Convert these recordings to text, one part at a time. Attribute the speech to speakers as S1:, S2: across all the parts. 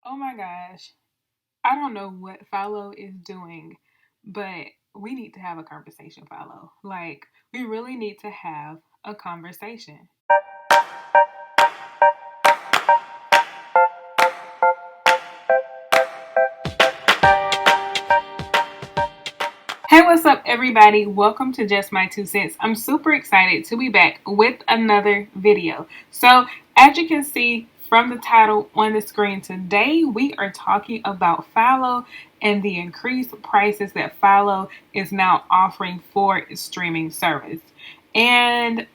S1: Oh my gosh. I don't know what Philo is doing, but we need to have a conversation, Philo. Like, we really need to have a conversation. Hey, what's up, everybody? Welcome to Just My Two Cents. I'm super excited to be back with another video. So, as you can see from the title on the screen today, we are talking about Philo and the increased prices that Philo is now offering for its streaming service. And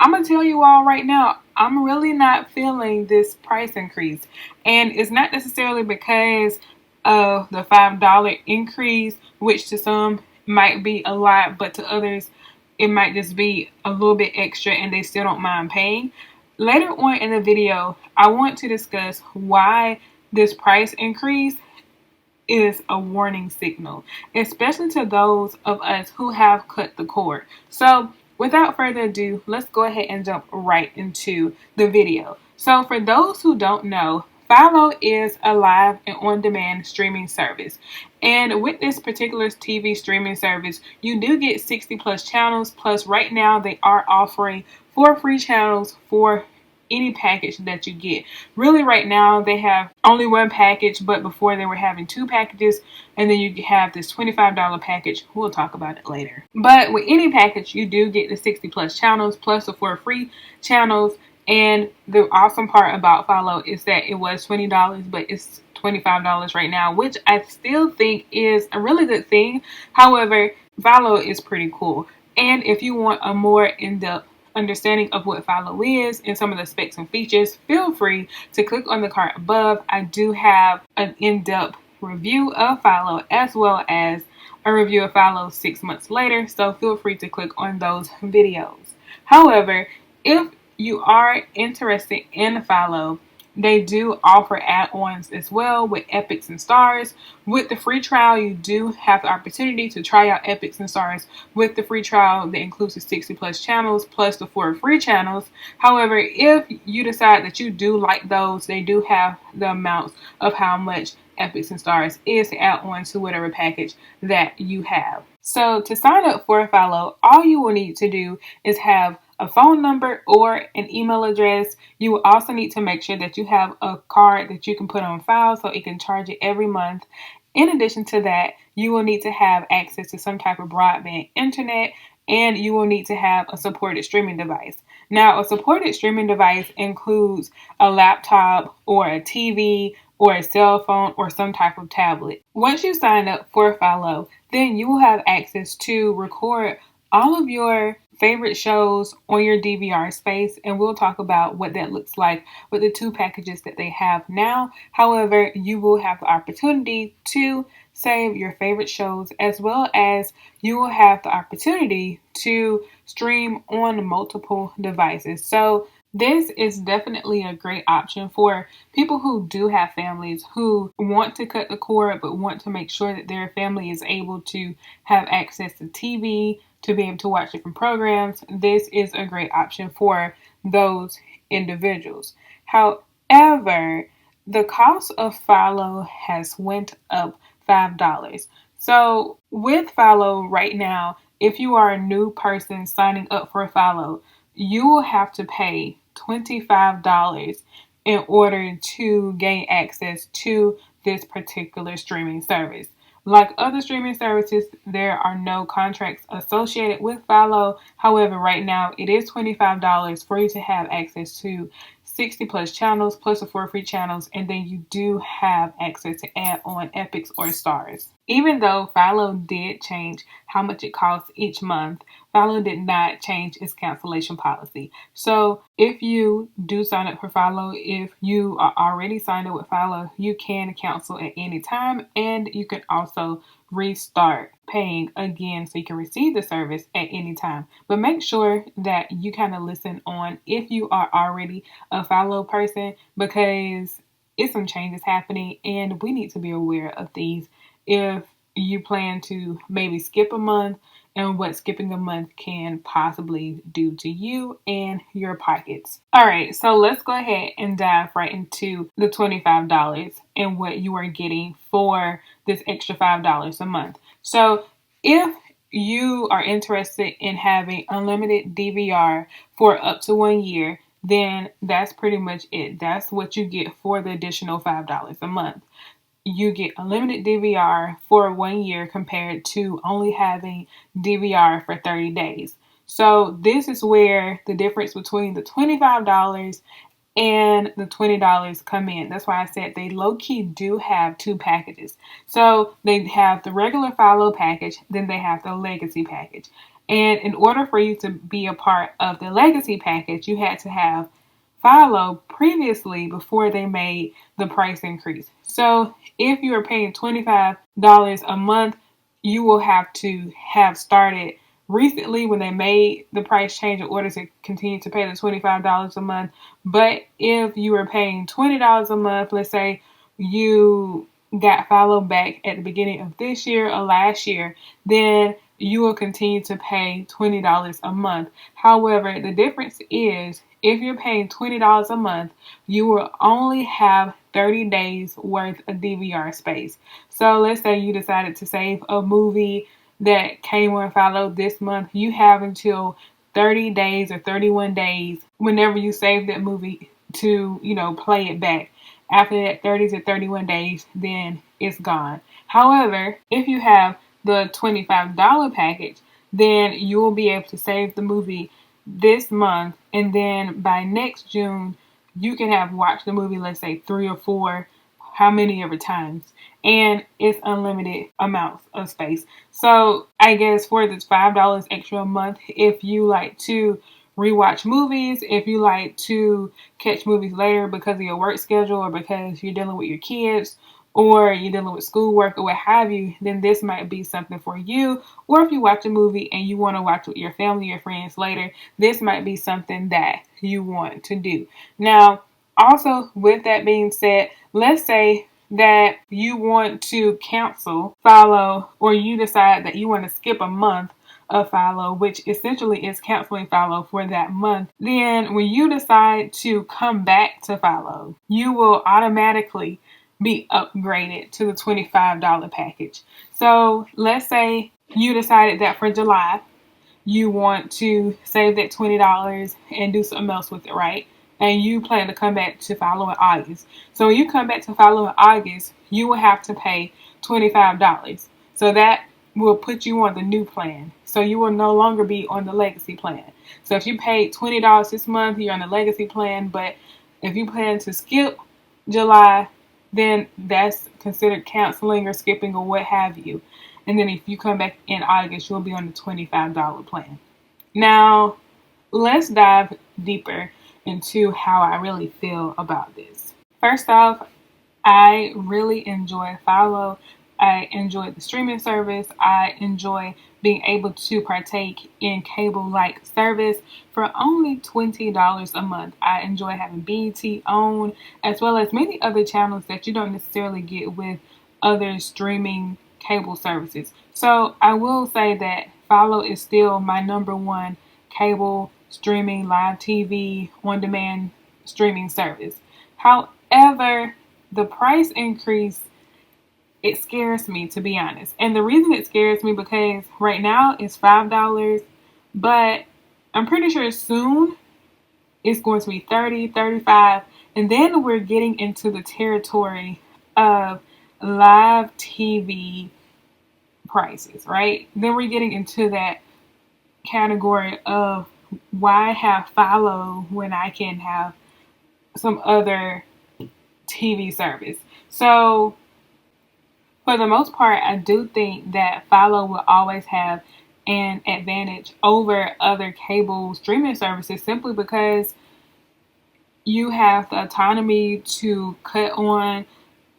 S1: I'm gonna tell you all right now, I'm really not feeling this price increase. And it's not necessarily because of the $5 increase, which to some might be a lot, but to others, it might just be a little bit extra and they still don't mind paying. Later on in the video, I want to discuss why this price increase is a warning signal, especially to those of us who have cut the cord. So, without further ado, let's go ahead and jump right into the video. So, for those who don't know, Philo is a live and on-demand streaming service. And with this particular TV streaming service, you do get 60 plus channels. Plus, right now, they are offering 4 free channels for any package that you get. Really, right now they have only one package, but before they were having 2 packages, and then you have this $25 package. We'll talk about it later. But with any package, you do get the 60 plus channels plus the 4 free channels. And the awesome part about Philo is that it was $20, but it's $25 right now, which I still think is a really good thing. However, Philo is pretty cool. And if you want a more in-depth understanding of what Philo is and some of the specs and features, feel free to click on the card above. I do have an in-depth review of Philo as well as a review of Philo 6 months later, so feel free to click on those videos. However, if you are interested in Philo, they do offer add-ons as well with Epics and Stars. With the free trial, you do have the opportunity to try out Epics and Stars with the free trial that includes the 60 plus channels plus the 4 free channels. However, if you decide that you do like those, they do have the amounts of how much Epics and Stars is to add on to whatever package that you have. So to sign up for Philo, all you will need to do is have a phone number or an email address. You will also need to make sure that you have a card that you can put on file so it can charge it every month. In addition to that, you will need to have access to some type of broadband internet, and you will need to have a supported streaming device. Now, a supported streaming device includes a laptop or a TV or a cell phone or some type of tablet. Once you sign up for Philo, then you will have access to record all of your favorite shows on your DVR space, and we'll talk about what that looks like with the 2 packages that they have now. However, you will have the opportunity to save your favorite shows, as well as you will have the opportunity to stream on multiple devices. So this is definitely a great option for people who do have families who want to cut the cord but want to make sure that their family is able to have access to TV, to be able to watch different programs. This is a great option for those individuals. However, the cost of Philo has went up $5. So with Philo right now, if you are a new person signing up for Philo, you will have to pay $25 in order to gain access to this particular streaming service. Like other streaming services, there are no contracts associated with Philo. However, right now it is $25 for you to have access to 60 plus channels plus the 4 free channels, and then you do have access to add on Epics or Stars. Even though Philo did change how much it costs each month, Philo did not change its cancellation policy. So if you do sign up for Philo, if you are already signed up with Philo, you can cancel at any time, and you can also restart paying again so you can receive the service at any time. But make sure that you kind of listen on if you are already a Philo person, because it's some changes happening and we need to be aware of these. If you plan to maybe skip a month, and what skipping a month can possibly do to you and your pockets. All right, so let's go ahead and dive right into the $25 and what you are getting for this extra $5 a month. So if you are interested in having unlimited DVR for up to 1 year, then that's pretty much it. That's what you get for the additional $5 a month. You get unlimited DVR for 1 year compared to only having DVR for 30 days. So this is where the difference between the $25 and the $20 come in. That's why I said they low-key do have two packages. So they have the regular Philo package, then they have the legacy package. And in order for you to be a part of the legacy package, you had to have Philo previously before they made the price increase. So if you are paying $25 a month, you will have to have started recently when they made the price change in order to continue to pay the $25 a month. But if you were paying $20 a month, let's say you got Philo back at the beginning of this year or last year, then you will continue to pay $20 a month. However, the difference is if you're paying $20 a month, you will only have 30 days worth of DVR space. So let's say you decided to save a movie that came on Philo this month. You have until 30 days or 31 days whenever you save that movie to, play it back. After that 30 to 31 days, then it's gone. However, if you have the $25 package, then you will be able to save the movie this month, and then by next June, you can have watched the movie, let's say 3 or 4, how many ever times, and it's unlimited amounts of space. So I guess for this $5 extra a month, if you like to rewatch movies, if you like to catch movies later because of your work schedule or because you're dealing with your kids or you're dealing with schoolwork or what have you, then this might be something for you. Or if you watch a movie and you want to watch with your family or friends later, this might be something that you want to do. Now, also with that being said, let's say that you want to cancel Philo or you decide that you want to skip a month of Philo, which essentially is canceling Philo for that month, then when you decide to come back to Philo, you will automatically be upgraded to the $25 package. So let's say you decided that for July, you want to save that $20 and do something else with it, right? And you plan to come back to Philo in August. So when you come back to Philo in August, you will have to pay $25. So that will put you on the new plan. So you will no longer be on the legacy plan. So if you paid $20 this month, you're on the legacy plan. But if you plan to skip July, then that's considered canceling or skipping or what have you. And then if you come back in August, you'll be on the $25 plan. Now, let's dive deeper into how I really feel about this. First off, I really enjoy Philo. I enjoy the streaming service. I enjoy being able to partake in cable-like service for only $20 a month. I enjoy having BET on, as well as many other channels that you don't necessarily get with other streaming cable services. So I will say that Philo is still my number one cable streaming, live TV, on-demand streaming service. However, the price increase, it scares me, to be honest. And the reason it scares me because right now it's $5, but I'm pretty sure soon it's going to be $30, $35, and then we're getting into the territory of live TV prices, right? Then we're getting into that category of why have Philo when I can have some other TV service. So for the most part, I do think that Philo will always have an advantage over other cable streaming services simply because you have the autonomy to cut on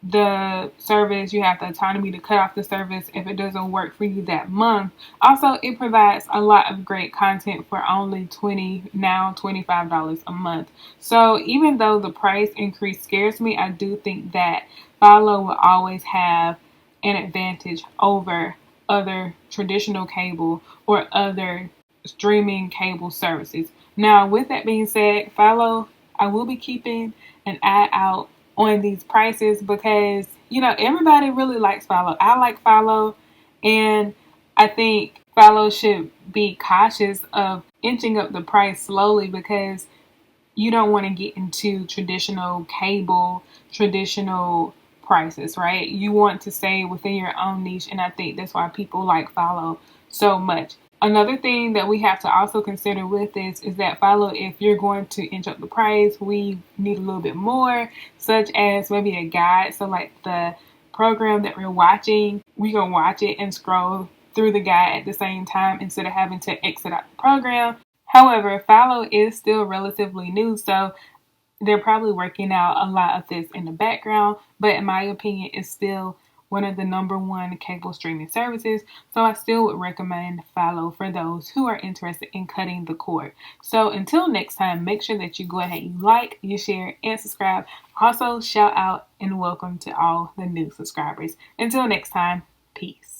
S1: the service, you have the autonomy to cut off the service if it doesn't work for you that month. Also, it provides a lot of great content for only $25 a month. So even though the price increase scares me, I do think that Philo will always have an advantage over other traditional cable or other streaming cable services. Now, with that being said, Philo, I will be keeping an eye out on these prices because, everybody really likes Philo. I like Philo, and I think Philo should be cautious of inching up the price slowly because you don't want to get into traditional cable, traditional prices, right? You want to stay within your own niche, and I think that's why people like Philo so much. Another thing that we have to also consider with this is that Philo, if you're going to inch up the price, we need a little bit more, such as maybe a guide. So like the program that we're watching, we can watch it and scroll through the guide at the same time instead of having to exit out the program. However, Philo is still relatively new, so they're probably working out a lot of this in the background, but in my opinion, it's still one of the number one cable streaming services, so I still would recommend Philo for those who are interested in cutting the cord. So until next time, make sure that you go ahead and like, you share, and subscribe. Also, shout out and welcome to all the new subscribers. Until next time, peace.